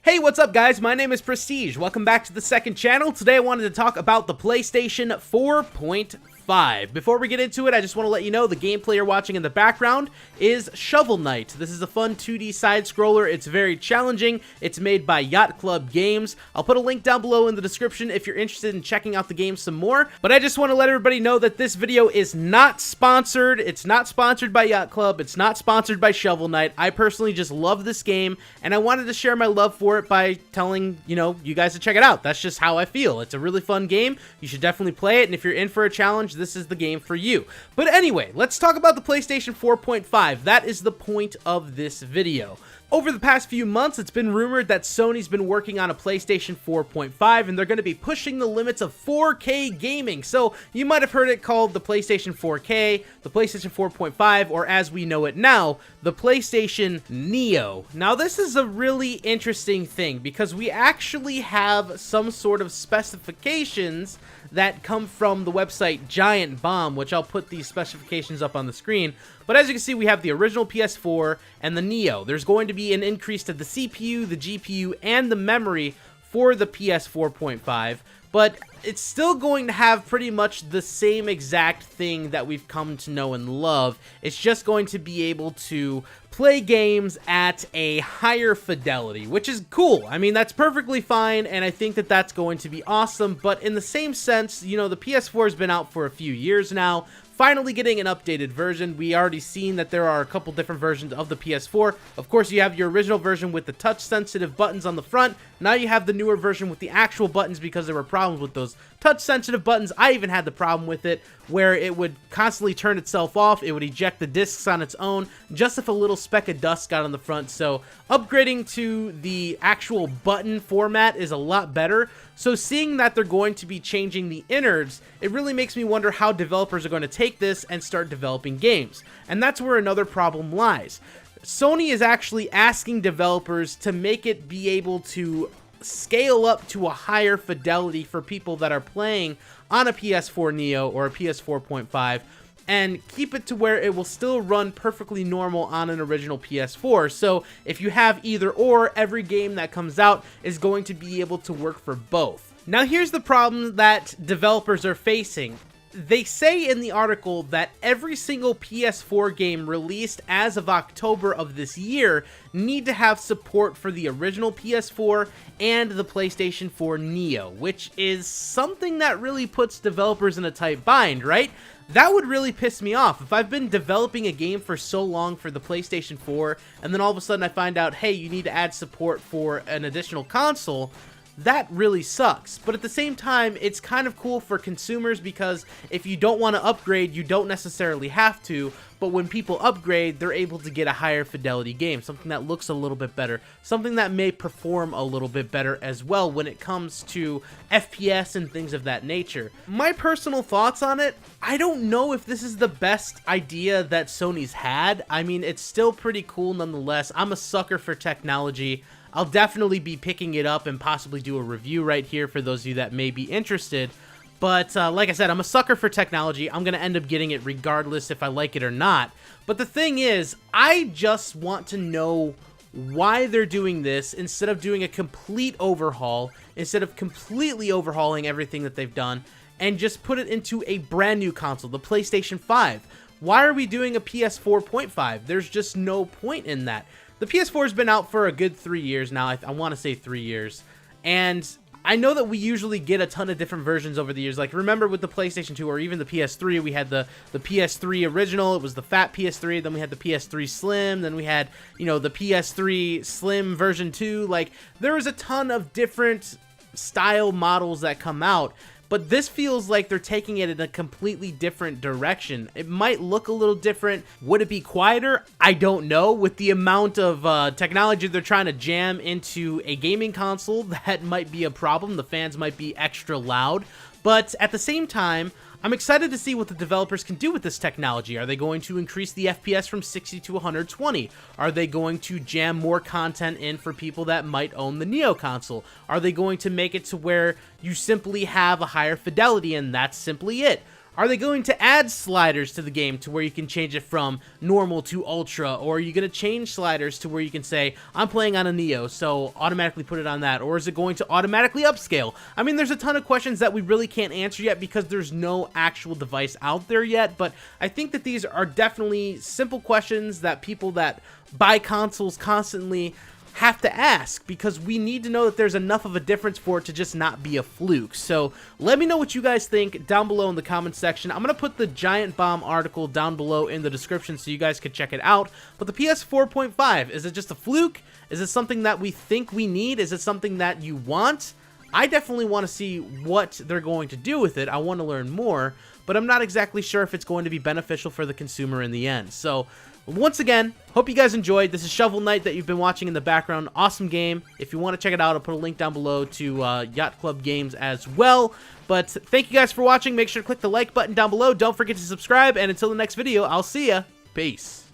Hey, what's up guys? My name is Prestige. Welcome back to the second channel. Today I wanted to talk about the PlayStation 4.5. Before we get into it, I just want to let you know the gameplay you're watching in the background is Shovel Knight. This is a fun 2D side-scroller. It's very challenging. It's made by Yacht Club Games. I'll put a link down below in the description if you're interested in checking out the game some more. But I just want to let everybody know that this video is not sponsored. It's not sponsored by Yacht Club. It's not sponsored by Shovel Knight. I personally just love this game, and I wanted to share my love for it by telling, you guys to check it out. That's just how I feel. It's a really fun game. You should definitely play it, and if you're in for a challenge, this is the game for you. But anyway, let's talk about the PlayStation 4.5. That is the point of this video. Over the past few months, it's been rumored that Sony's been working on a PlayStation 4.5, and they're going to be pushing the limits of 4K gaming. So you might have heard it called the PlayStation 4K, the PlayStation 4.5, or as we know it now, the PlayStation Neo. Now this is a really interesting thing because we actually have some sort of specifications that come from the website Giant Bomb, which I'll put these specifications up on the screen. But as you can see, we have the original PS4 and the Neo. There's going to be an increase to the CPU, the GPU, and the memory for the PS4.5, but it's still going to have pretty much the same exact thing that we've come to know and love. It's just going to be able to play games at a higher fidelity, which is cool. I mean, that's perfectly fine, and I think that that's going to be awesome, but in the same sense, the PS4 has been out for a few years now. Finally getting an updated version. We already seen that there are a couple different versions of the PS4. Of course, you have your original version with the touch-sensitive buttons on the front. Now you have the newer version with the actual buttons because there were problems with those touch-sensitive buttons. I even had the problem with it where it would constantly turn itself off. It would eject the discs on its own just if a little speck of dust got on the front. So upgrading to the actual button format is a lot better. So seeing that they're going to be changing the innards, it really makes me wonder how developers are going to take this and start developing games. And that's where another problem lies. Sony is actually asking developers to make it be able to scale up to a higher fidelity for people that are playing on a PS4 Neo or a PS4.5 and keep it to where it will still run perfectly normal on an original PS4. So if you have either or, every game that comes out is going to be able to work for both. Now here's the problem that developers are facing. They say in the article that every single PS4 game released as of October of this year need to have support for the original PS4 and the PlayStation 4 Neo, which is something that really puts developers in a tight bind, right? That would really piss me off. If I've been developing a game for so long for the PlayStation 4, and then all of a sudden I find out, hey, you need to add support for an additional console, that really sucks. But at the same time, it's kind of cool for consumers because if you don't want to upgrade, you don't necessarily have to, but when people upgrade, they're able to get a higher fidelity game, something that looks a little bit better, something that may perform a little bit better as well when it comes to FPS and things of that nature. My personal thoughts on it, I don't know if this is the best idea that Sony's had. I mean, it's still pretty cool nonetheless. I'm a sucker for technology. I'll definitely be picking it up and possibly do a review right here for those of you that may be interested. But like I said, I'm a sucker for technology. I'm going to end up getting it regardless if I like it or not. But the thing is, I just want to know why they're doing this instead of doing a complete overhaul, instead of completely overhauling everything that they've done, and just put it into a brand new console, the PlayStation 5. Why are we doing a PS4.5? There's just no point in that. The PS4 has been out for a good 3 years now. I want to say 3 years. And I know that we usually get a ton of different versions over the years. Like, remember with the PlayStation 2 or even the PS3, we had the PS3 original. It was the fat PS3. Then we had the PS3 Slim. Then we had, the PS3 Slim version 2. Like, there was a ton of different style models that come out. But this feels like they're taking it in a completely different direction. It might look a little different. Would it be quieter? I don't know. With the amount of technology they're trying to jam into a gaming console, that might be a problem. The fans might be extra loud. But at the same time, I'm excited to see what the developers can do with this technology. Are they going to increase the FPS from 60 to 120? Are they going to jam more content in for people that might own the Neo console? Are they going to make it to where you simply have a higher fidelity and that's simply it? Are they going to add sliders to the game to where you can change it from normal to ultra? Or are you going to change sliders to where you can say, I'm playing on a Neo, so automatically put it on that? Or is it going to automatically upscale? I mean, there's a ton of questions that we really can't answer yet because there's no actual device out there yet, but I think that these are definitely simple questions that people that buy consoles constantly have to ask, because we need to know that there's enough of a difference for it to just not be a fluke. So let me know what you guys think down below in the comments section. I'm going to put the Giant Bomb article down below in the description so you guys can check it out. But the PS4.5, is it just a fluke? Is it something that we think we need? Is it something that you want? I definitely want to see what they're going to do with it. I want to learn more, but I'm not exactly sure if it's going to be beneficial for the consumer in the end. So once again, hope you guys enjoyed. This is Shovel Knight that you've been watching in the background. Awesome game. If you want to check it out, I'll put a link down below to Yacht Club Games as well. But thank you guys for watching. Make sure to click the like button down below. Don't forget to subscribe. And until the next video, I'll see ya. Peace.